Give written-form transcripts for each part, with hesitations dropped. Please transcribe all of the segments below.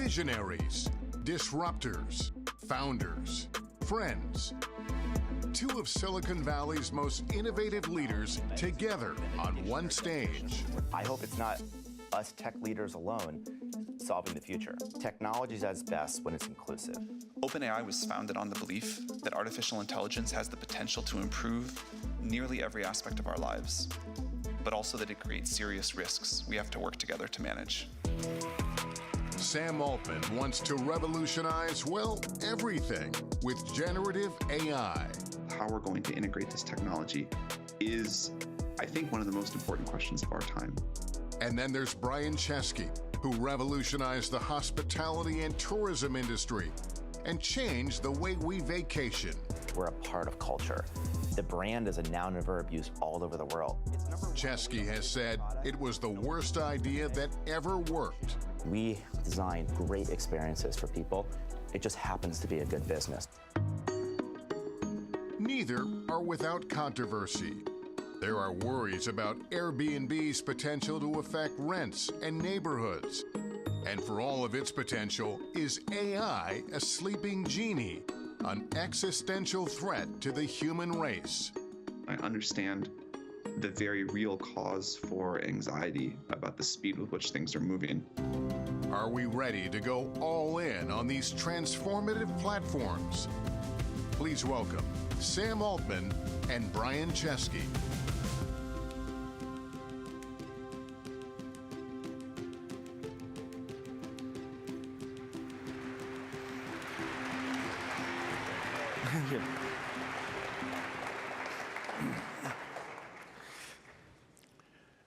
Visionaries, disruptors, founders, friends. Two of Silicon Valley's most innovative leaders together on one stage. I hope it's not us tech leaders alone solving the future. Technology is at its best when it's inclusive. OpenAI was founded on the belief that artificial intelligence has the potential to improve nearly every aspect of our lives, but also that it creates serious risks we have to work together to manage. Sam Altman wants to revolutionize, well, everything with generative AI. How we're going to integrate this technology is, I think, one of the most important questions of our time. And then there's Brian Chesky, who revolutionized the hospitality and tourism industry and changed the way we vacation. We're a part of culture. The brand is a noun and verb used all over the world. Chesky has said it was the worst idea that ever worked. We design great experiences for people. It just happens to be a good business. Neither are without controversy. There are worries about Airbnb's potential to affect rents and neighborhoods. And for all of its potential, is AI a sleeping genie, an existential threat to the human race? I understand the very real cause for anxiety about the speed with which things are moving. Are we ready to go all in on these transformative platforms? Please welcome Sam Altman and Brian Chesky.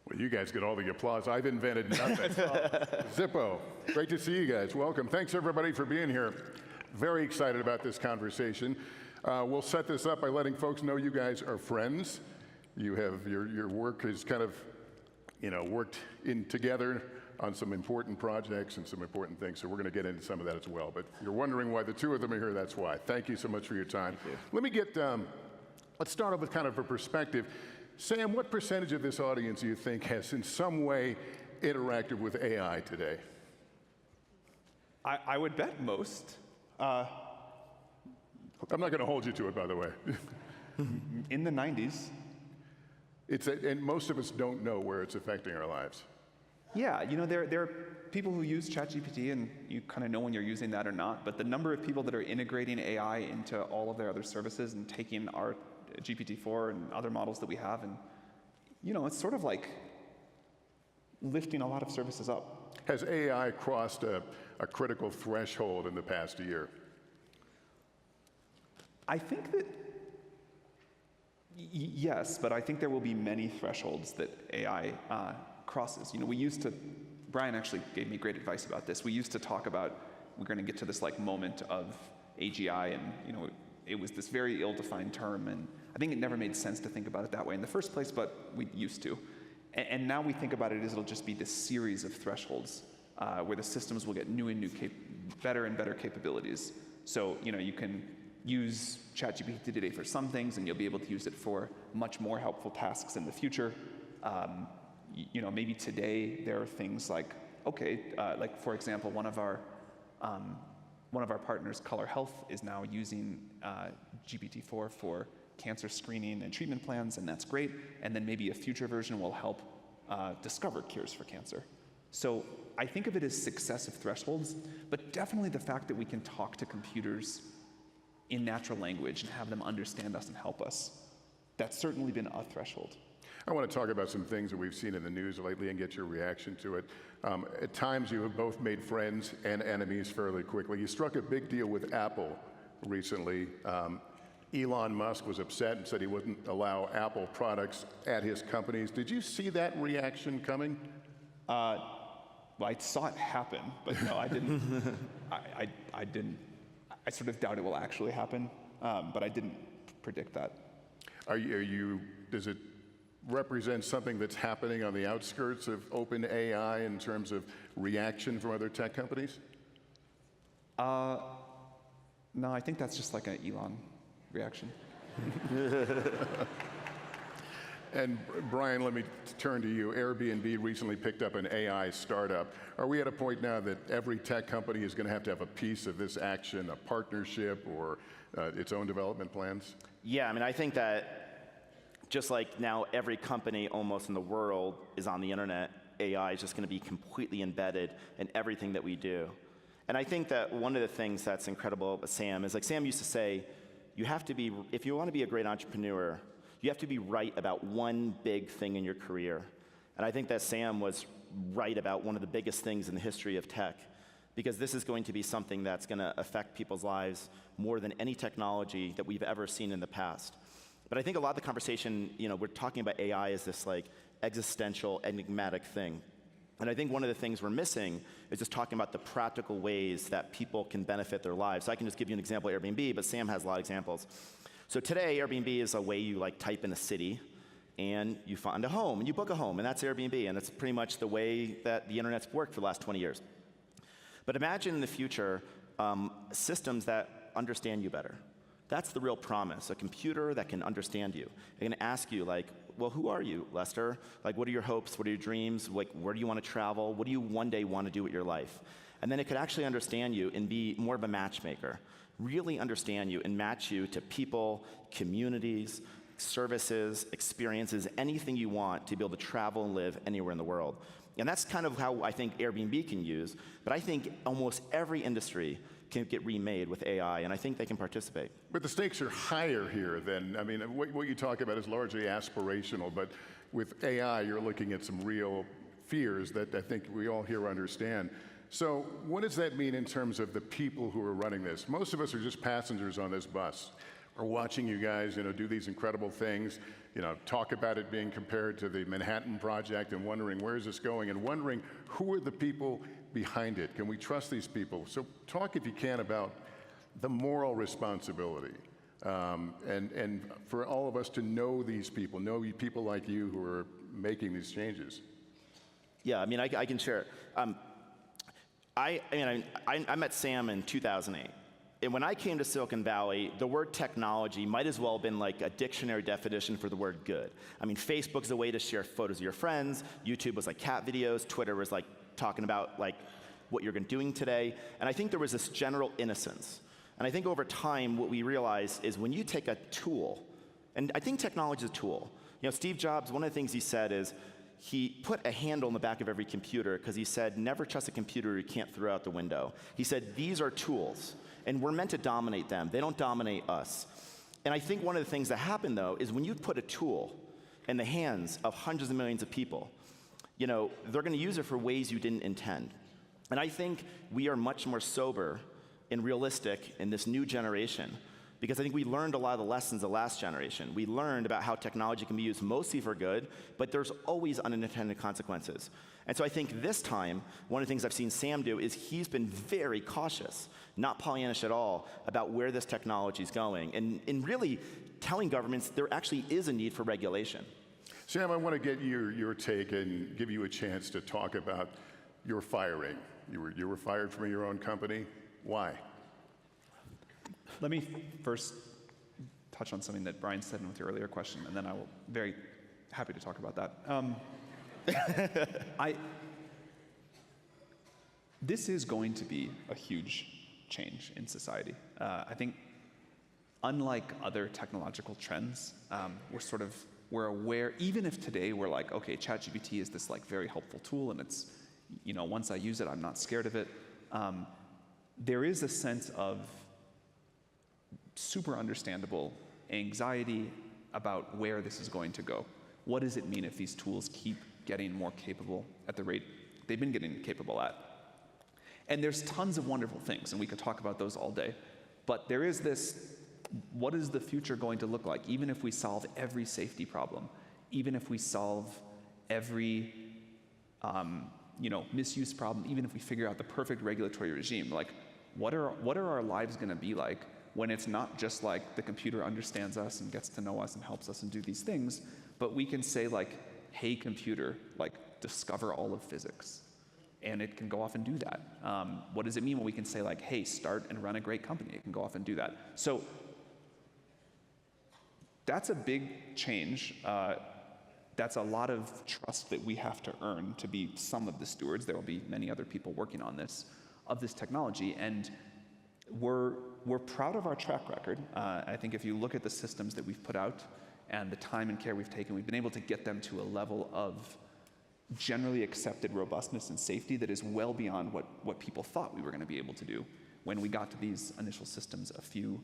Well, you guys get all the applause. I've invented nothing. Zippo, great to see you guys. Welcome. Thanks everybody for being here. Very excited about this conversation. We'll set this up by letting folks know you guys are friends. You have your work is kind of, worked in together on some important projects and some important things. So we're going to get into some of that as well. But if you're wondering why the two of them are here, that's why. Thank you so much for your time. Let me get, let's start off with kind of a perspective. Sam, what percentage of this audience do you think has in some way interacted with AI today? I would bet most. I'm not going to hold you to it, by the way. In the 90s. And most of us don't know where it's affecting our lives. Yeah, there are people who use ChatGPT, and you kind of know when you're using that or not, but the number of people that are integrating AI into all of their other services and taking our GPT-4 and other models that we have, and it's sort of like lifting a lot of services up. Has AI crossed a critical threshold in the past year? I think that yes, but I think there will be many thresholds that AI crosses. We used to, Brian actually gave me great advice about this. We used to talk about, we're going to get to this moment of AGI, and it was this very ill-defined term, and I think it never made sense to think about it that way in the first place, but we used to. And now we think about it as it'll just be this series of thresholds where the systems will get new and new, better and better capabilities. So, you can use ChatGPT today for some things, and you'll be able to use it for much more helpful tasks in the future. Maybe today there are things like, like for example, one of our partners, Color Health, is now using GPT-4 for cancer screening and treatment plans, and that's great. And then maybe a future version will help discover cures for cancer. So I think of it as successive thresholds, but definitely the fact that we can talk to computers in natural language and have them understand us and help us, that's certainly been a threshold. I want to talk about some things that we've seen in the news lately and get your reaction to it. At times you have both made friends and enemies fairly quickly. You struck a big deal with Apple recently. Elon Musk was upset and said he wouldn't allow Apple products at his companies. Did you see that reaction coming? Well, I saw it happen, but no, I didn't. I didn't. I sort of doubt it will actually happen, but I didn't predict that. Does it represent something that's happening on the outskirts of OpenAI in terms of reaction from other tech companies? No, I think that's just like an Elon reaction. And Brian, let me turn to you. Airbnb recently picked up an AI startup. Are we at a point now that every tech company is going to have a piece of this action, a partnership, or its own development plans? Yeah, I mean, I think that just like now every company almost in the world is on the internet, AI is just going to be completely embedded in everything that we do. And I think that one of the things that's incredible about Sam is, like Sam used to say, you have to be, if you want to be a great entrepreneur, you have to be right about one big thing in your career. And I think that Sam was right about one of the biggest things in the history of tech, because this is going to be something that's going to affect people's lives more than any technology that we've ever seen in the past. But I think a lot of the conversation, we're talking about AI as this like existential, enigmatic thing. And I think one of the things we're missing is just talking about the practical ways that people can benefit their lives. So I can just give you an example of Airbnb, but Sam has a lot of examples. So today, Airbnb is a way you like type in a city, and you find a home, and you book a home, and that's Airbnb, and it's pretty much the way that the internet's worked for the last 20 years. But imagine in the future, systems that understand you better. That's the real promise, a computer that can understand you. They're gonna ask you like, well, who are you, Lester? Like, what are your hopes? What are your dreams? Like, where do you want to travel? What do you one day want to do with your life? And then it could actually understand you and be more of a matchmaker. Really understand you and match you to people, communities, services, experiences, anything you want to be able to travel and live anywhere in the world. And that's kind of how I think Airbnb can use, but I think almost every industry can get remade with AI, and I think they can participate. But the stakes are higher here than, I mean, what you talk about is largely aspirational, but with AI, you're looking at some real fears that I think we all here understand. So what does that mean in terms of the people who are running this? Most of us are just passengers on this bus. We're watching you guys, do these incredible things, talk about it being compared to the Manhattan Project and wondering where is this going and wondering who are the people behind it? Can we trust these people? So talk, if you can, about the moral responsibility and for all of us to know these people, know people like you who are making these changes. Yeah, I mean, I can share. I met Sam in 2008. And when I came to Silicon Valley, the word technology might as well have been like a dictionary definition for the word good. I mean, Facebook's a way to share photos of your friends. YouTube was like cat videos. Twitter was like talking about like what you're doing today. And I think there was this general innocence. And I think over time, what we realize is when you take a tool, and I think technology is a tool. Steve Jobs, one of the things he said is, he put a handle in the back of every computer because he said, never trust a computer you can't throw out the window. He said, these are tools, and we're meant to dominate them. They don't dominate us. And I think one of the things that happened, though, is when you put a tool in the hands of hundreds of millions of people, they're going to use it for ways you didn't intend. And I think we are much more sober and realistic in this new generation, because I think we learned a lot of the lessons of the last generation. We learned about how technology can be used mostly for good, but there's always unintended consequences. And so I think this time, one of the things I've seen Sam do is he's been very cautious, not Pollyannish at all, about where this technology is going, and really telling governments there actually is a need for regulation. Sam, I want to get your take and give you a chance to talk about your firing. You were fired from your own company. Why? Let me first touch on something that Brian said with your earlier question, and then I will be very happy to talk about that. This is going to be a huge change in society. I think, unlike other technological trends, we're aware, even if today we're like, okay, ChatGPT is this like very helpful tool, and it's, once I use it, I'm not scared of it. There is a sense of super understandable anxiety about where this is going to go. What does it mean if these tools keep getting more capable at the rate they've been getting capable at? And there's tons of wonderful things, and we could talk about those all day. But there is this, what is the future going to look like, even if we solve every safety problem, even if we solve every misuse problem, even if we figure out the perfect regulatory regime? Like, what are our lives going to be like when it's not just like the computer understands us and gets to know us and helps us and do these things, but we can say like, hey computer, like discover all of physics, and it can go off and do that. What does it mean when we can say like, hey, start and run a great company? It can go off and do that. So that's a big change. that's a lot of trust that we have to earn to be some of the stewards. There will be many other people working on this, of this technology, and we're proud of our track record. I think if you look at the systems that we've put out and the time and care we've taken, we've been able to get them to a level of generally accepted robustness and safety that is well beyond what people thought we were going to be able to do when we got to these initial systems a few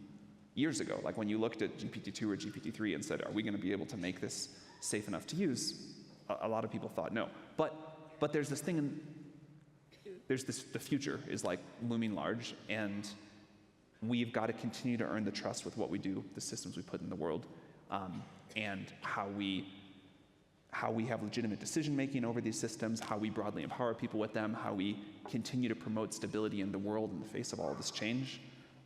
years ago. Like when you looked at GPT-2 or GPT-3 and said, are we going to be able to make this safe enough to use? A lot of people thought no. But there's this thing, the future is like looming large, and we've got to continue to earn the trust with what we do, the systems we put in the world, and how we have legitimate decision-making over these systems, how we broadly empower people with them, how we continue to promote stability in the world in the face of all of this change.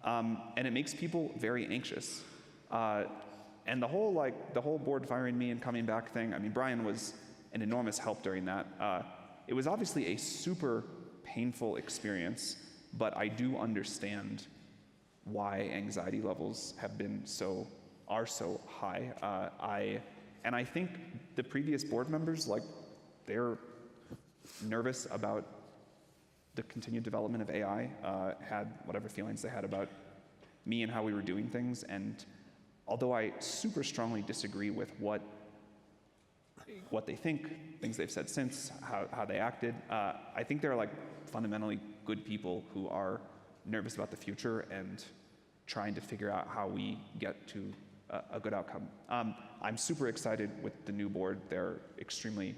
And it makes people very anxious. And the whole board firing me and coming back thing, I mean, Brian was an enormous help during that. It was obviously a super painful experience, but I do understand why anxiety levels are so high. And I think the previous board members, they're nervous about the continued development of AI, had whatever feelings they had about me and how we were doing things. And although I super strongly disagree with what they think, things they've said since, how they acted, I think they're fundamentally good people who are nervous about the future and trying to figure out how we get to a good outcome. I'm super excited with the new board. They're extremely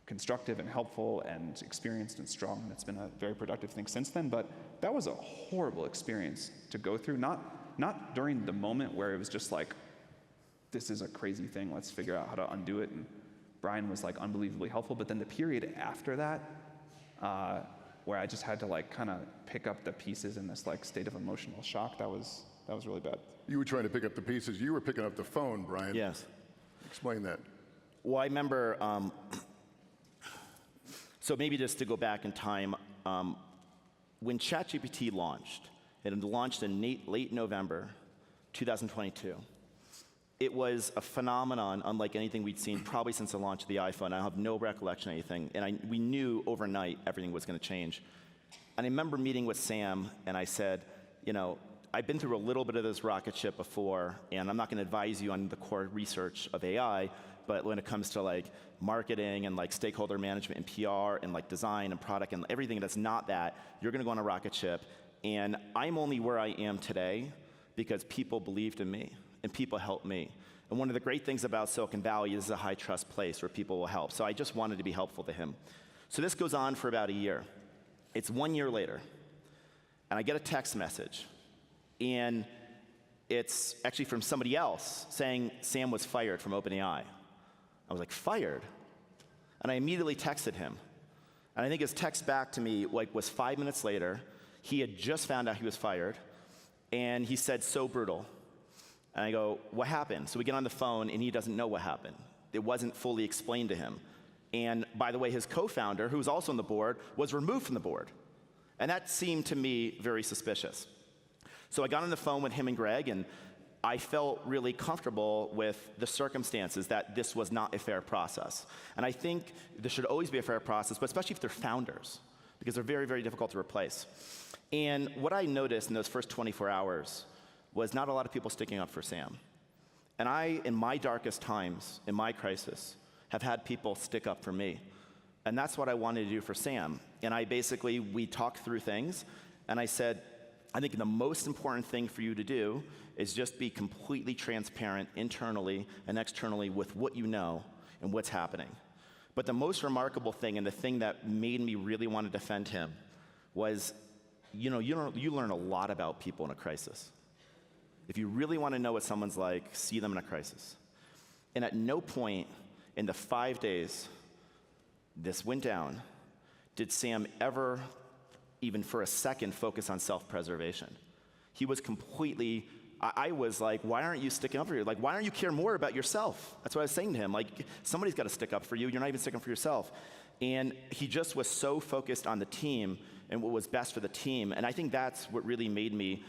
constructive and helpful and experienced and strong, and it's been a very productive thing since then. But that was a horrible experience to go through, not during the moment where it was just like, this is a crazy thing, let's figure out how to undo it, and Brian was unbelievably helpful, but then the period after that, where I just had to kind of pick up the pieces in this state of emotional shock, that was really bad. You were trying to pick up the pieces. You were picking up the phone, Brian. Yes. Explain that. Well, I remember, so maybe just to go back in time, when ChatGPT launched, it launched in late November 2022. It was a phenomenon unlike anything we'd seen probably since the launch of the iPhone. I have no recollection of anything. And we knew overnight everything was going to change. And I remember meeting with Sam, and I said, I've been through a little bit of this rocket ship before, and I'm not going to advise you on the core research of AI, but when it comes to marketing and stakeholder management and PR and design and product and everything that's not that, you're going to go on a rocket ship. And I'm only where I am today because people believed in me and people helped me. And one of the great things about Silicon Valley is a high trust place where people will help. So I just wanted to be helpful to him. So this goes on for about a year. It's 1 year later, and I get a text message. And it's actually from somebody else saying Sam was fired from OpenAI. I was like, fired? And I immediately texted him. And I think his text back to me was 5 minutes later. He had just found out he was fired. And he said, so brutal. And I go, what happened? So we get on the phone, and he doesn't know what happened. It wasn't fully explained to him. And by the way, his co-founder, who was also on the board, was removed from the board. And that seemed to me very suspicious. So I got on the phone with him and Greg, and I felt really comfortable with the circumstances that this was not a fair process. And I think there should always be a fair process, but especially if they're founders, because they're very, very difficult to replace. And what I noticed in those first 24 hours was not a lot of people sticking up for Sam. And I, in my darkest times, in my crisis, have had people stick up for me. And that's what I wanted to do for Sam. And we talked through things, and I said, I think the most important thing for you to do is just be completely transparent internally and externally with what you know and what's happening. But the most remarkable thing, and the thing that made me really want to defend him, was you learn a lot about people in a crisis. If you really want to know what someone's like, see them in a crisis. And at no point in the 5 days this went down did Sam ever, even for a second, focus on self-preservation. He was completely, I was like, why aren't you sticking up for you? Why don't you care more about yourself? That's what I was saying to him. Somebody's got to stick up for you. You're not even sticking up for yourself. And he just was so focused on the team and what was best for the team. And I think that's what really made me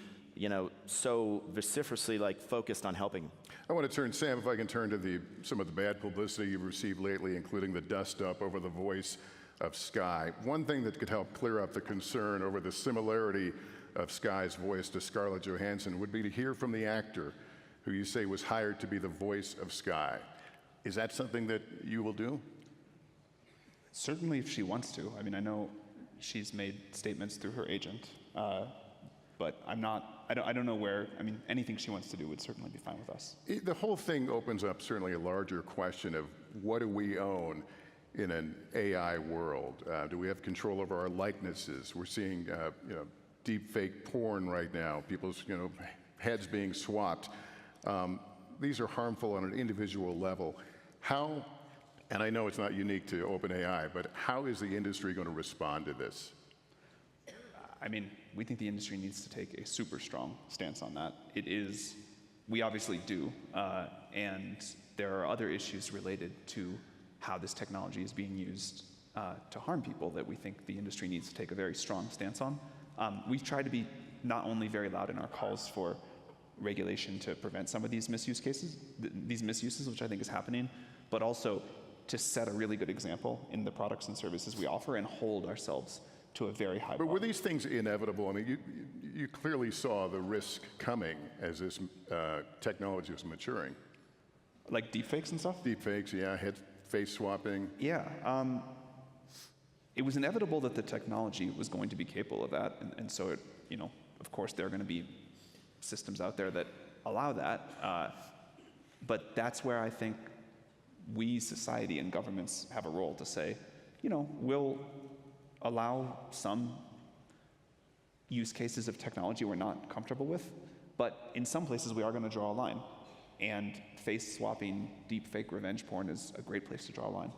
so vociferously focused on helping. I want to turn, Sam, if I can turn to some of the bad publicity you've received lately, including the dust-up over the voice of Sky. One thing that could help clear up the concern over the similarity of Sky's voice to Scarlett Johansson would be to hear from the actor who you say was hired to be the voice of Sky. Is that something that you will do? Certainly if she wants to. I mean, I know she's made statements through her agent, but I don't know where, I mean, anything she wants to do would certainly be fine with us. The whole thing opens up certainly a larger question of what do we own in an AI world? Do we have control over our likenesses? We're seeing deep fake porn right now, people's heads being swapped. These are harmful on an individual level. How, and I know it's not unique to OpenAI, but how is the industry going to respond to this? I mean, we think the industry needs to take a super strong stance on that. We obviously do, and there are other issues related to how this technology is being used to harm people that we think the industry needs to take a very strong stance on. We've tried to be not only very loud in our calls for regulation to prevent some of these misuses, which I think is happening, but also to set a really good example in the products and services we offer and hold ourselves to a very high bar. But were these things inevitable? I mean, you clearly saw the risk coming as this technology was maturing. Like deepfakes and stuff? Deepfakes, yeah, face swapping. Yeah. It was inevitable that the technology was going to be capable of that, and so, of course, there are going to be systems out there that allow that, but that's where I think we, society and governments, have a role to say, we'll allow some use cases of technology we're not comfortable with, but in some places we are going to draw a line, and face-swapping deep-fake revenge porn is a great place to draw a line.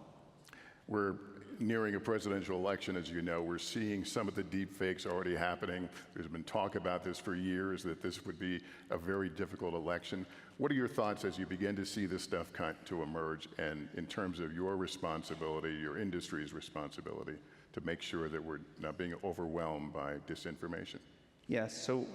We're nearing a presidential election, as you know. We're seeing some of the deep fakes already happening. There's been talk about this for years, that this would be a very difficult election. What are your thoughts as you begin to see this stuff to emerge, and in terms of your responsibility, your industry's responsibility, to make sure that we're not being overwhelmed by disinformation? Yeah, so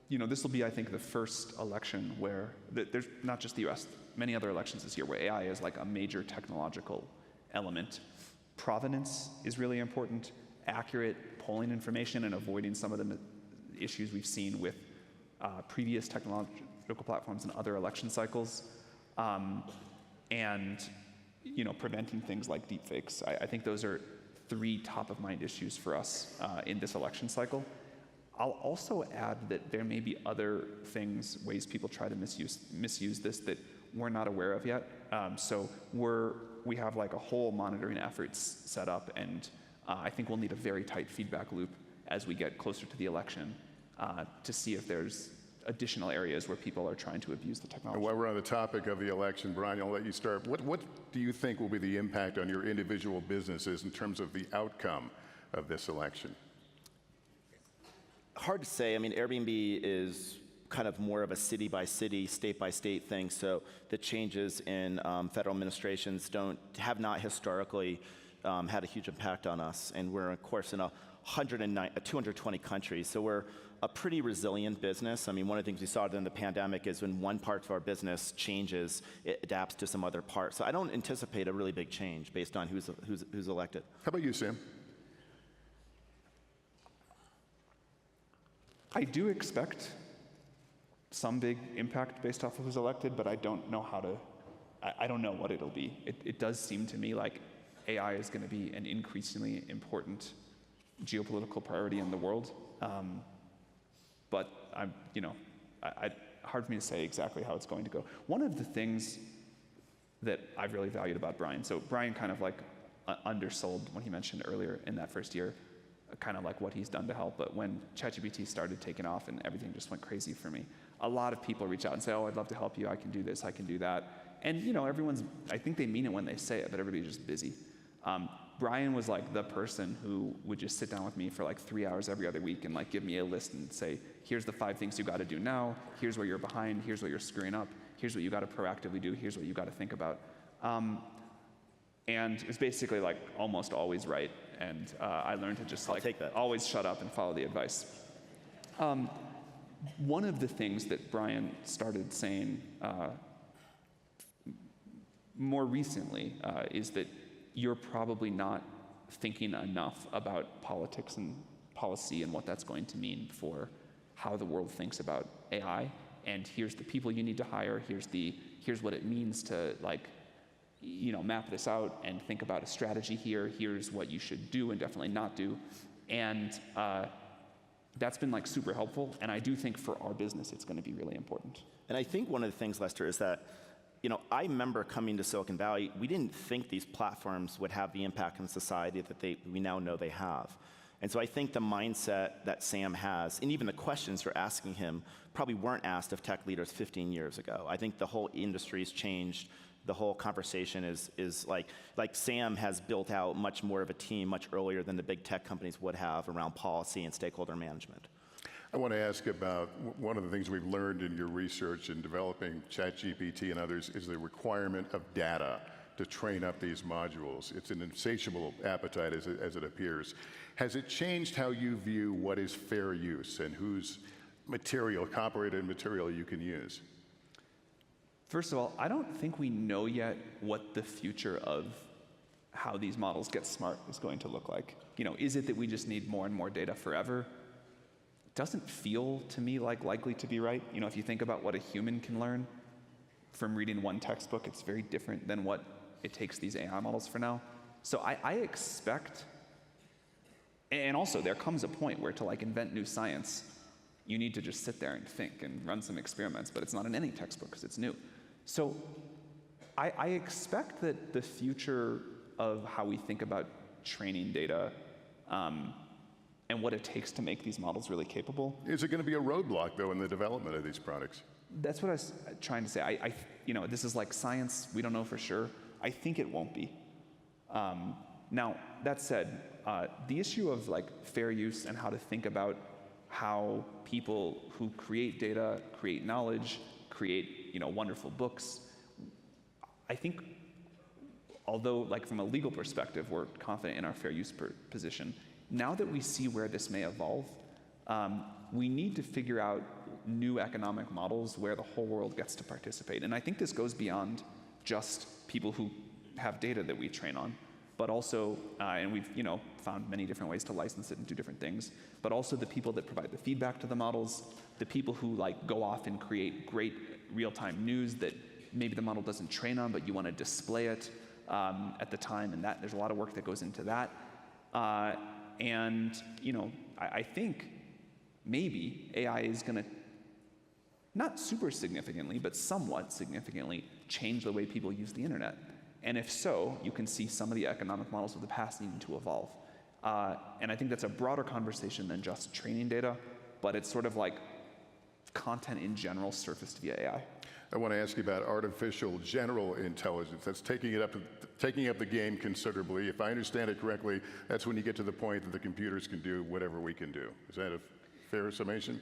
this will be, I think, the first election where there's not just the US, many other elections this year where AI is like a major technological element. Provenance is really important, accurate polling information, and avoiding some of the issues we've seen with previous technological platforms and other election cycles, and preventing things like deepfakes. I think those are three top-of-mind issues for us in this election cycle. I'll also add that there may be other things, ways people try to misuse this that we're not aware of yet. So we have like a whole monitoring efforts set up, and I think we'll need a very tight feedback loop as we get closer to the election to see if there's additional areas where people are trying to abuse the technology. And while we're on the topic of the election, Brian, I'll let you start. What do you think will be the impact on your individual businesses in terms of the outcome of this election? Hard to say. I mean, Airbnb is kind of more of a city-by-city, state-by-state thing, so the changes in federal administrations have not historically had a huge impact on us, and we're, of course, in 220 countries, so we're a pretty resilient business. I mean, one of the things we saw during the pandemic is when one part of our business changes, it adapts to some other part. So I don't anticipate a really big change based on who's elected. How about you, Sam? I do expect some big impact based off of who's elected, but I don't know I don't know what it'll be. It does seem to me like AI is going to be an increasingly important geopolitical priority in the world. But hard for me to say exactly how it's going to go. One of the things that I've really valued about Brian, so Brian kind of like undersold when he mentioned earlier in that first year, kind of like what he's done to help, but when ChatGPT started taking off and everything just went crazy for me, a lot of people reach out and say, oh, I'd love to help you, I can do this, I can do that. And I think they mean it when they say it, but everybody's just busy. Brian was like the person who would just sit down with me for like 3 hours every other week and like give me a list and say, here's the 5 things you gotta do now, here's where you're behind, here's what you're screwing up, here's what you gotta proactively do, here's what you gotta think about. And it's basically like almost always right. And I learned to just like always shut up and follow the advice. one of the things that Brian started saying more recently is that you're probably not thinking enough about politics and policy and what that's going to mean for how the world thinks about AI. And here's the people you need to hire. Here's what it means to map this out and think about a strategy here. Here's what you should do and definitely not do. And that's been super helpful. And I do think for our business, it's going to be really important. And I think one of the things, Lester, is that I remember coming to Silicon Valley, we didn't think these platforms would have the impact on society that we now know they have. And so I think the mindset that Sam has, and even the questions you're asking him, probably weren't asked of tech leaders 15 years ago. I think the whole industry's changed. The whole conversation is like Sam has built out much more of a team much earlier than the big tech companies would have around policy and stakeholder management. I want to ask about one of the things we've learned in your research in developing ChatGPT and others is the requirement of data to train up these modules. It's an insatiable appetite as it appears. Has it changed how you view what is fair use and whose material, copyrighted material, you can use? First of all, I don't think we know yet what the future of how these models get smart is going to look like. Is it that we just need more and more data forever? Doesn't feel to me likely to be right. If you think about what a human can learn from reading one textbook, it's very different than what it takes these AI models for now. So I expect, and also there comes a point where to invent new science, you need to just sit there and think and run some experiments, but it's not in any textbook because it's new. So I expect that the future of how we think about training data and what it takes to make these models really capable. Is it going to be a roadblock, though, in the development of these products? That's what I was trying to say. This is like science. We don't know for sure. I think it won't be. Now, that said, the issue of fair use and how to think about how people who create data, create knowledge, create wonderful books, I think, although from a legal perspective, we're confident in our fair use position, now that we see where this may evolve, we need to figure out new economic models where the whole world gets to participate. And I think this goes beyond just people who have data that we train on, but also, and we've found many different ways to license it and do different things, but also the people that provide the feedback to the models, the people who go off and create great real-time news that maybe the model doesn't train on, but you want to display it at the time, and there's a lot of work that goes into that. And I think maybe AI is going to, not super significantly, but somewhat significantly, change the way people use the internet. And if so, you can see some of the economic models of the past needing to evolve. And I think that's a broader conversation than just training data, but it's sort of content in general surfaced via AI. I want to ask you about artificial general intelligence. That's taking up the game considerably. If I understand it correctly, that's when you get to the point that the computers can do whatever we can do. Is that a fair summation?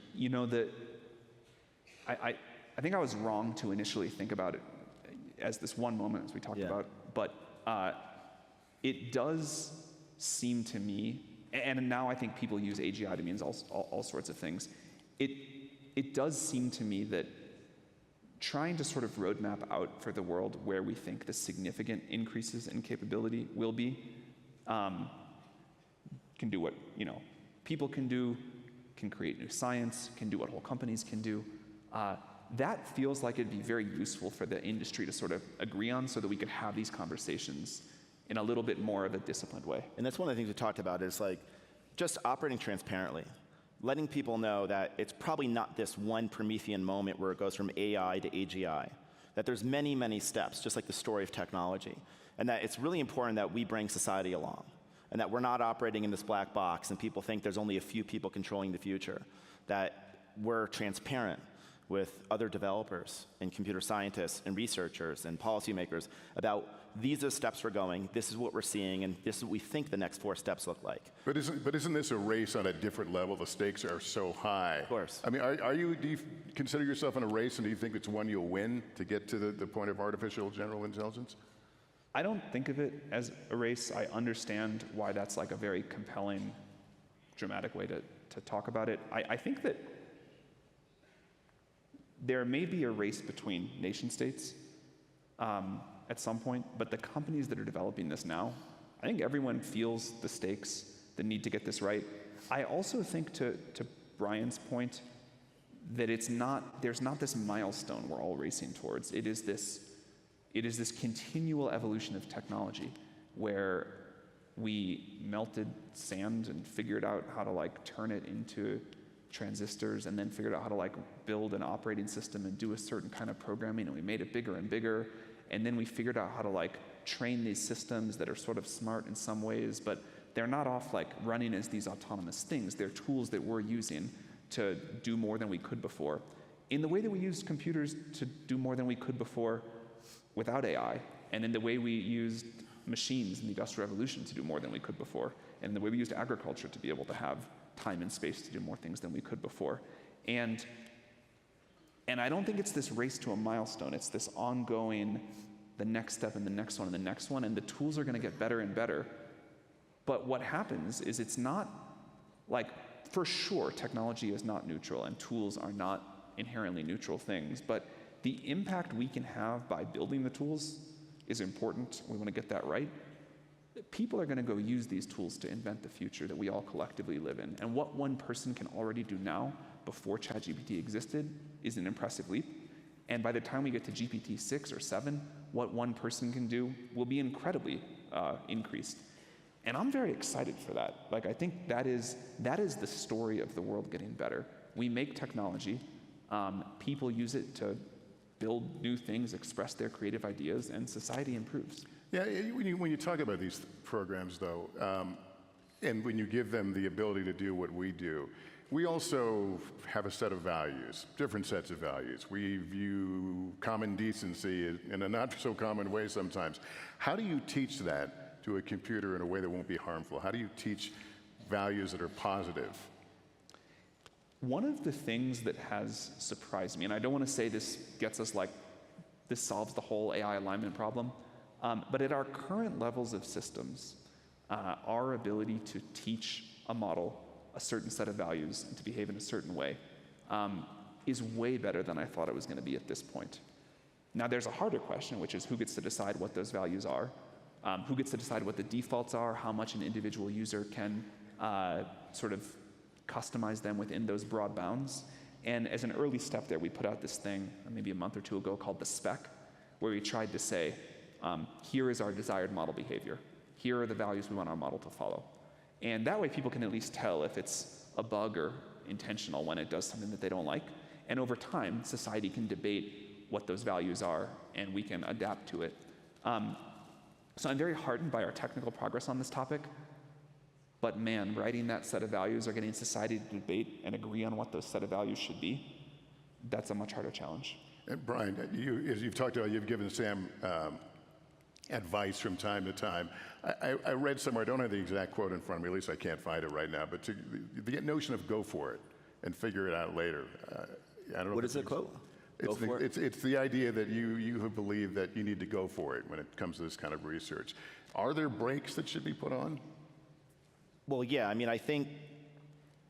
I think I was wrong to initially think about it as this one moment, as we talked about, but it does seem to me, and now I think people use AGI to mean all sorts of things, it does seem to me that trying to sort of roadmap out for the world where we think the significant increases in capability will be, can do what people can do, can create new science, can do what whole companies can do. That feels like it'd be very useful for the industry to sort of agree on so that we could have these conversations in a little bit more of a disciplined way. And that's one of the things we talked about is just operating transparently. Letting people know that it's probably not this one Promethean moment where it goes from AI to AGI, that there's many, many steps, just like the story of technology, and that it's really important that we bring society along, and that we're not operating in this black box and people think there's only a few people controlling the future, that we're transparent with other developers and computer scientists and researchers and policymakers about these are the steps we're going, this is what we're seeing, and this is what we think the next 4 steps look like. But isn't this a race on a different level? The stakes are so high. Of course. I mean, do you consider yourself in a race, and do you think it's one you'll win to get to the point of artificial general intelligence? I don't think of it as a race. I understand why that's a very compelling, dramatic way to talk about it. I think that there may be a race between nation states at some point, but the companies that are developing this now, I think everyone feels the stakes, the need to get this right. I also think, to Brian's point, that there's not this milestone we're all racing towards. It is this continual evolution of technology where we melted sand and figured out how to like turn it into transistors, and then figured out how to like build an operating system and do a certain kind of programming, and we made it bigger and bigger, and then we figured out how to like train these systems that are sort of smart in some ways, but they're not off like running as these autonomous things. They're tools that we're using to do more than we could before. In the way that we used computers to do more than we could before without AI, and in the way we used machines in the Industrial Revolution to do more than we could before, and in the way we used agriculture to be able to have time and space to do more things than we could before. And I don't think it's this race to a milestone. It's this ongoing, the next step and the next one and the next one, and the tools are going to get better and better. But what happens is it's not like, for sure, technology is not neutral and tools are not inherently neutral things, but the impact we can have by building the tools is important. We want to get that right. People are going to go use these tools to invent the future that we all collectively live in. And what one person can already do now, before ChatGPT existed, is an impressive leap. And by the time we get to GPT 6 or 7, what one person can do will be incredibly increased. And I'm very excited for that. Like, I think that is the story of the world getting better. We make technology, people use it to build new things, express their creative ideas, and society improves. Yeah, when you talk about these programs, though, and when you give them the ability to do what we do, we also have a set of values, different sets of values. We view common decency in a not so common way sometimes. How do you teach that to a computer in a way that won't be harmful? How do you teach values that are positive? One of the things that has surprised me, and I don't want to say this gets us like, this solves the whole AI alignment problem, but at our current levels of systems, our ability to teach a model a certain set of values and to behave in a certain way is way better than I thought it was going to be at this point. Now there's a harder question, which is who gets to decide what those values are? Who gets to decide what the defaults are, how much an individual user can sort of customize them within those broad bounds. And as an early step there, we put out this thing maybe a month or two ago called the spec, where we tried to say, here is our desired model behavior. Here are the values we want our model to follow. And that way people can at least tell if it's a bug or intentional when it does something that they don't like. And over time, society can debate what those values are, and we can adapt to it. So I'm very heartened by our technical progress on this topic. But man, writing that set of values or getting society to debate and agree on what those set of values should be, that's a much harder challenge. And Brian, as you've talked about, you've given Sam advice from time to time. I read somewhere, I don't have the exact quote in front of me, at least I can't find it right now, but the notion of go for it and figure it out later. I don't know. What is the quote? It's the idea that you have believed that you need to go for it when it comes to this kind of research. Are there brakes that should be put on? Well, yeah, I mean, I think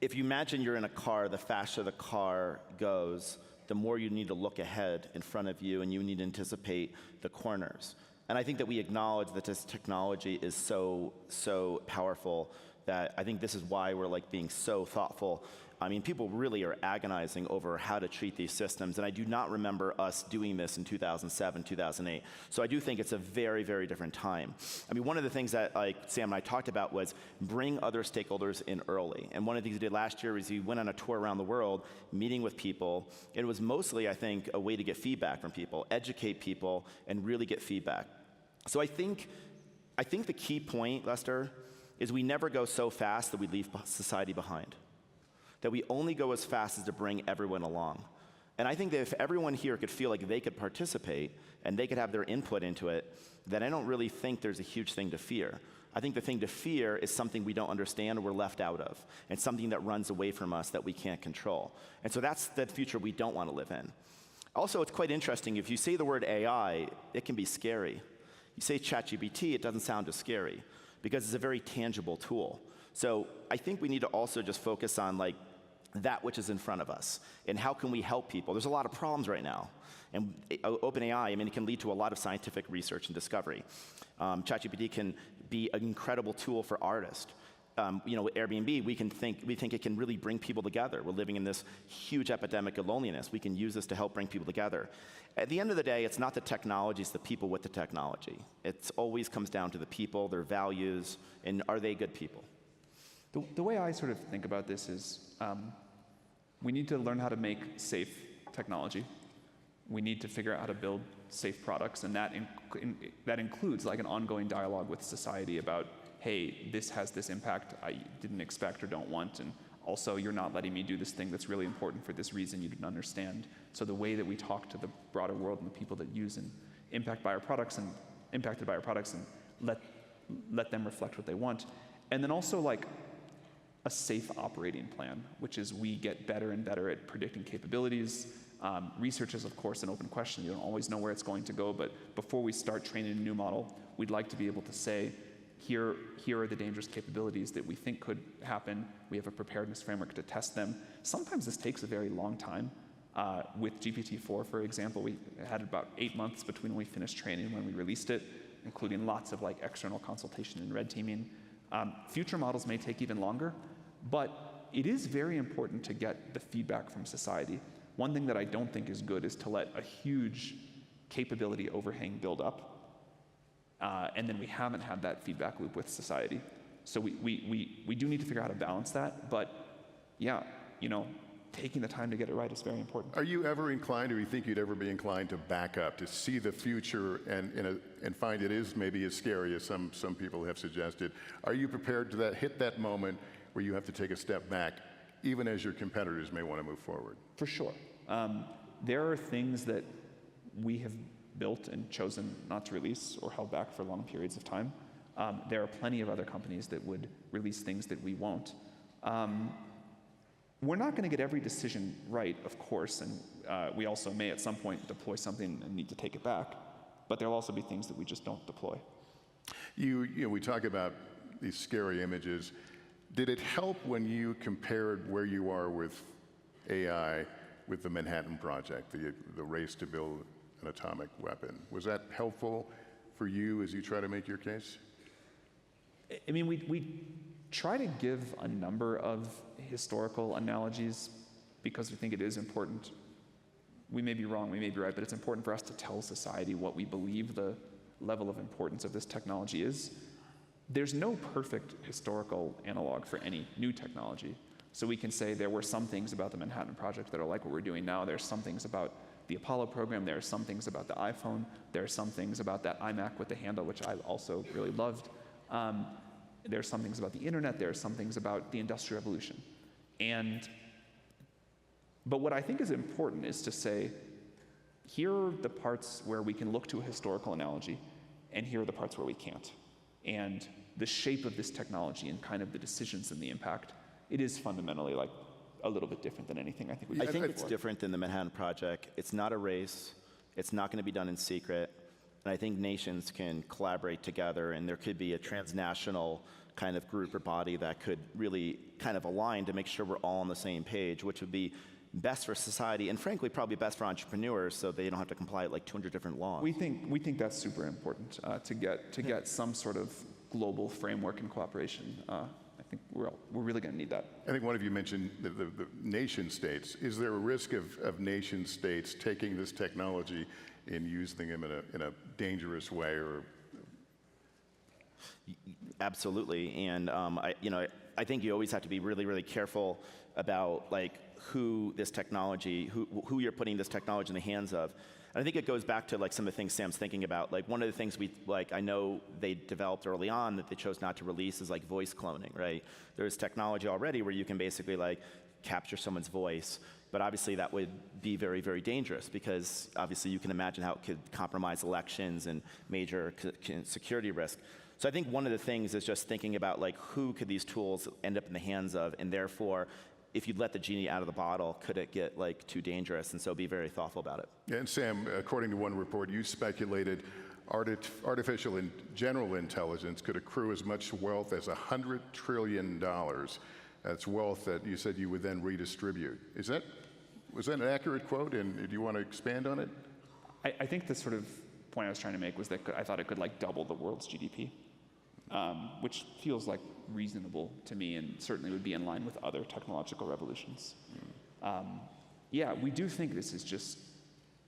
if you imagine you're in a car, the faster the car goes, the more you need to look ahead in front of you, and you need to anticipate the corners. And I think that we acknowledge that this technology is so powerful that I think this is why we're like being so thoughtful. I mean, people really are agonizing over how to treat these systems, and I do not remember us doing this in 2007, 2008. So I do think it's a very, very different time. I mean, one of the things that Sam and I talked about was bring other stakeholders in early. And one of the things we did last year was we went on a tour around the world, meeting with people. It was mostly, I think, a way to get feedback from people, educate people, and really get feedback. So I think the key point, Lester, is we never go so fast that we leave society behind. That we only go as fast as to bring everyone along. And I think that if everyone here could feel like they could participate and they could have their input into it, then I don't really think there's a huge thing to fear. I think the thing to fear is something we don't understand or we're left out of, and something that runs away from us that we can't control. And so that's the future we don't want to live in. Also, it's quite interesting. If you say the word AI, it can be scary. You say ChatGPT, it doesn't sound as scary because it's a very tangible tool. So I think we need to also just focus on like that which is in front of us, and how can we help people? There's a lot of problems right now. And OpenAI, I mean, it can lead to a lot of scientific research and discovery. ChatGPT can be an incredible tool for artists. You know, with Airbnb, we think it can really bring people together. We're living in this huge epidemic of loneliness. We can use this to help bring people together. At the end of the day, it's not the technology, it's the people with the technology. It always comes down to the people, their values, and are they good people? The way I sort of think about this is we need to learn how to make safe technology. We need to figure out how to build safe products, and that includes like an ongoing dialogue with society about, hey, this has this impact I didn't expect or don't want, and also you're not letting me do this thing that's really important for this reason you didn't understand. So the way that we talk to the broader world and the people that use and impacted by our products and let them reflect what they want. And then also like a safe operating plan, which is we get better and better at predicting capabilities. Research is, of course, an open question. You don't always know where it's going to go, but before we start training a new model, we'd like to be able to say, here are the dangerous capabilities that we think could happen. We have a preparedness framework to test them. Sometimes this takes a very long time. With GPT-4, for example, we had about 8 months between when we finished training and when we released it, including lots of like external consultation and red teaming. Future models may take even longer, but it is very important to get the feedback from society. One thing that I don't think is good is to let a huge capability overhang build up, and then we haven't had that feedback loop with society. So we do need to figure out how to balance that, but yeah, you know, taking the time to get it right is very important. Are you ever inclined, or you think you'd ever be inclined to back up, to see the future and find it is maybe as scary as some people have suggested? Are you prepared to hit that moment where you have to take a step back, even as your competitors may want to move forward? For sure. There are things that we have built and chosen not to release or held back for long periods of time. There are plenty of other companies that would release things that we won't. We're not going to get every decision right, of course, and we also may at some point deploy something and need to take it back, but there'll also be things that we just don't deploy. You know, we talk about these scary images. Did it help when you compared where you are with AI with the Manhattan Project, the race to build an atomic weapon? Was that helpful for you as you try to make your case? I mean, we try to give a number of historical analogies because we think it is important. We may be wrong, we may be right, but it's important for us to tell society what we believe the level of importance of this technology is. There's no perfect historical analog for any new technology. So we can say there were some things about the Manhattan Project that are like what we're doing now. There's some things about the Apollo program. There are some things about the iPhone. There are some things about that iMac with the handle, which I also really loved. There are some things about the internet. There are some things about the Industrial Revolution. But what I think is important is to say, here are the parts where we can look to a historical analogy, and here are the parts where we can't. And the shape of this technology and kind of the decisions and the impact, it is fundamentally like a little bit different than anything I think we've done before. It's different than the Manhattan Project. It's not a race. It's not going to be done in secret. And I think nations can collaborate together, and there could be a transnational kind of group or body that could really kind of align to make sure we're all on the same page, which would be best for society and frankly probably best for entrepreneurs so they don't have to comply with like 200 different laws. We think that's super important to get some sort of global framework and cooperation. I think we're really going to need that. I think one of you mentioned the nation states. Is there a risk of nation states taking this technology and using them in a dangerous way? Or absolutely, and I think you always have to be really, really careful about like who you're putting this technology in the hands of. And I think it goes back to like some of the things Sam's thinking about. Like one of the things I know they developed early on that they chose not to release is like voice cloning, right? There's technology already where you can basically like capture someone's voice, but obviously that would be very, very dangerous because obviously you can imagine how it could compromise elections and major security risk. So I think one of the things is just thinking about like who could these tools end up in the hands of, and therefore if you'd let the genie out of the bottle, could it get like too dangerous? And so be very thoughtful about it. Yeah, and Sam, according to one report, you speculated artificial and general intelligence could accrue as much wealth as $100 trillion That's wealth that you said you would then redistribute. Was that an accurate quote, and do you want to expand on it? I think the sort of point I was trying to make was that I thought it could like double the world's GDP, which feels like reasonable to me and certainly would be in line with other technological revolutions. Yeah, we do think this is just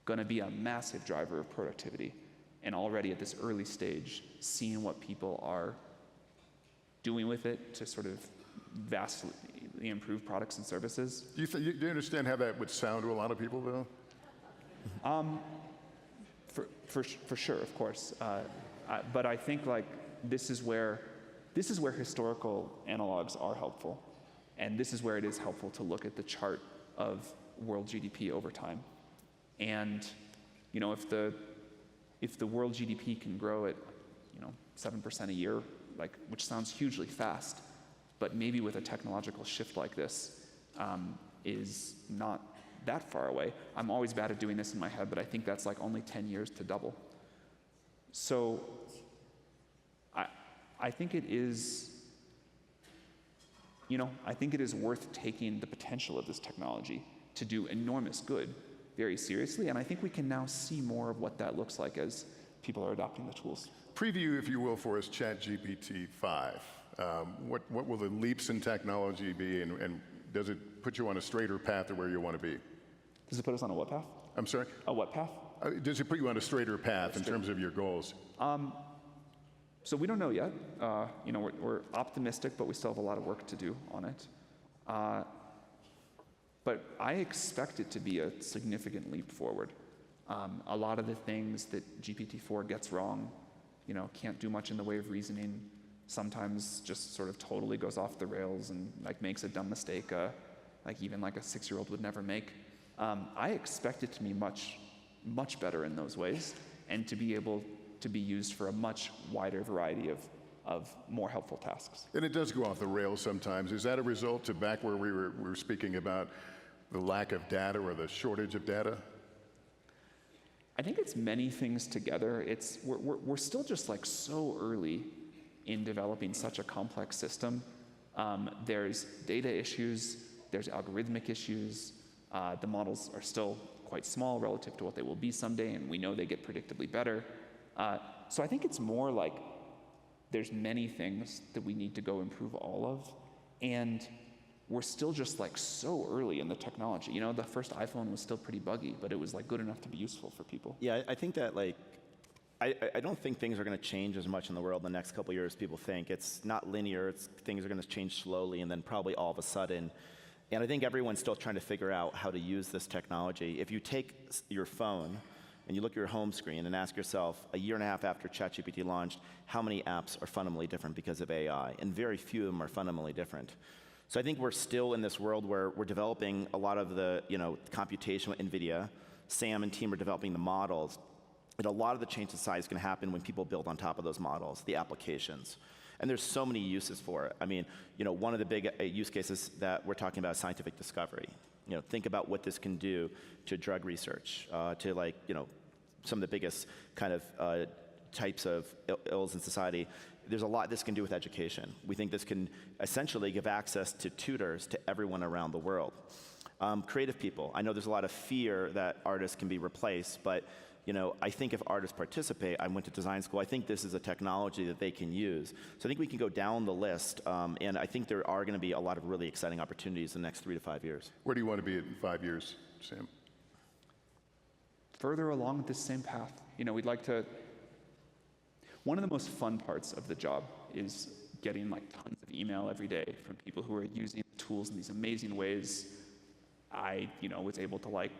going to be a massive driver of productivity. And already at this early stage, seeing what people are doing with it to sort of vastly improve products and services. Do you understand how that would sound to a lot of people, though? For sure, of course. But I think like this is where historical analogs are helpful, and this is where it is helpful to look at the chart of world GDP over time. And you know, if the world GDP can grow at 7% a year, like which sounds hugely fast, but maybe with a technological shift like this is not that far away. I'm always bad at doing this in my head, but I think that's like only 10 years to double. So I think it is, I think it is worth taking the potential of this technology to do enormous good very seriously, and I think we can now see more of what that looks like as people are adopting the tools. Preview, if you will, for us ChatGPT 5. What will the leaps in technology be, and does it put you on a straighter path to where you want to be? Does it put us on a what path? I'm sorry? A what path? Does it put you on a straighter path in terms of your goals? So we don't know yet. We're optimistic, but we still have a lot of work to do on it. But I expect it to be a significant leap forward. A lot of the things that GPT-4 gets wrong, can't do much in the way of reasoning, sometimes just sort of totally goes off the rails and like makes a dumb mistake, like even like a 6-year-old would never make. I expect it to be much, much better in those ways, and to be able to be used for a much wider variety of more helpful tasks. And it does go off the rails sometimes. Is that a result of back where we were speaking about the lack of data or the shortage of data? I think it's many things together. We're still just like so early in developing such a complex system. There's data issues, there's algorithmic issues. The models are still quite small relative to what they will be someday, and we know they get predictably better. So I think it's more like there's many things that we need to go improve all of, and we're still just like so early in the technology. The first iPhone was still pretty buggy, but it was like good enough to be useful for people. Yeah, I think that like, I don't think things are going to change as much in the world in the next couple of years as people think. It's not linear. Things are going to change slowly and then probably all of a sudden. And I think everyone's still trying to figure out how to use this technology. If you take your phone and you look at your home screen and ask yourself, a year and a half after ChatGPT launched, how many apps are fundamentally different because of AI? And very few of them are fundamentally different. So I think we're still in this world where we're developing a lot of the computation with NVIDIA. Sam and team are developing the models. And a lot of the change in society is going to happen when people build on top of those models, the applications. And there's so many uses for it. I mean, one of the big use cases that we're talking about is scientific discovery. Think about what this can do to drug research, to some of the biggest kind of types of ills in society. There's a lot this can do with education. We think this can essentially give access to tutors to everyone around the world. Creative people. I know there's a lot of fear that artists can be replaced, but I think if artists participate, I went to design school, I think this is a technology that they can use. So I think we can go down the list, and I think there are going to be a lot of really exciting opportunities in the next 3 to 5 years. Where do you want to be in 5 years, Sam? Further along this same path. We'd like to. One of the most fun parts of the job is getting like tons of email every day from people who are using the tools in these amazing ways. I, was able to like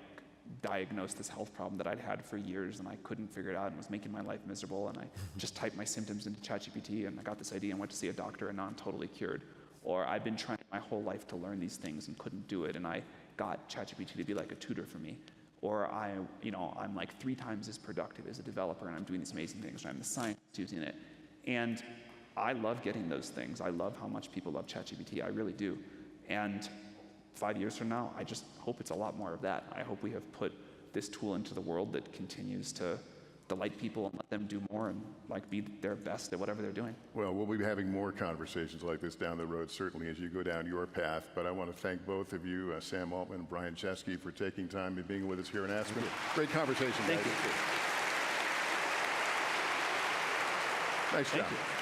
diagnose this health problem that I'd had for years and I couldn't figure it out and was making my life miserable, and I just typed my symptoms into ChatGPT and I got this idea and went to see a doctor and now I'm totally cured. Or I've been trying my whole life to learn these things and couldn't do it, and I got ChatGPT to be like a tutor for me. Or I'm like 3 times as productive as a developer and I'm doing these amazing things, or I'm the scientist using it. And I love getting those things. I love how much people love ChatGPT, I really do. And 5 years from now, I just hope it's a lot more of that. I hope we have put this tool into the world that continues to delight people and let them do more and like be their best at whatever they're doing. Well, we'll be having more conversations like this down the road, certainly as you go down your path. But I want to thank both of you, Sam Altman and Brian Chesky, for taking time and being with us here in Aspen. Great conversation. Thank guys. you. Nice job. Thank you.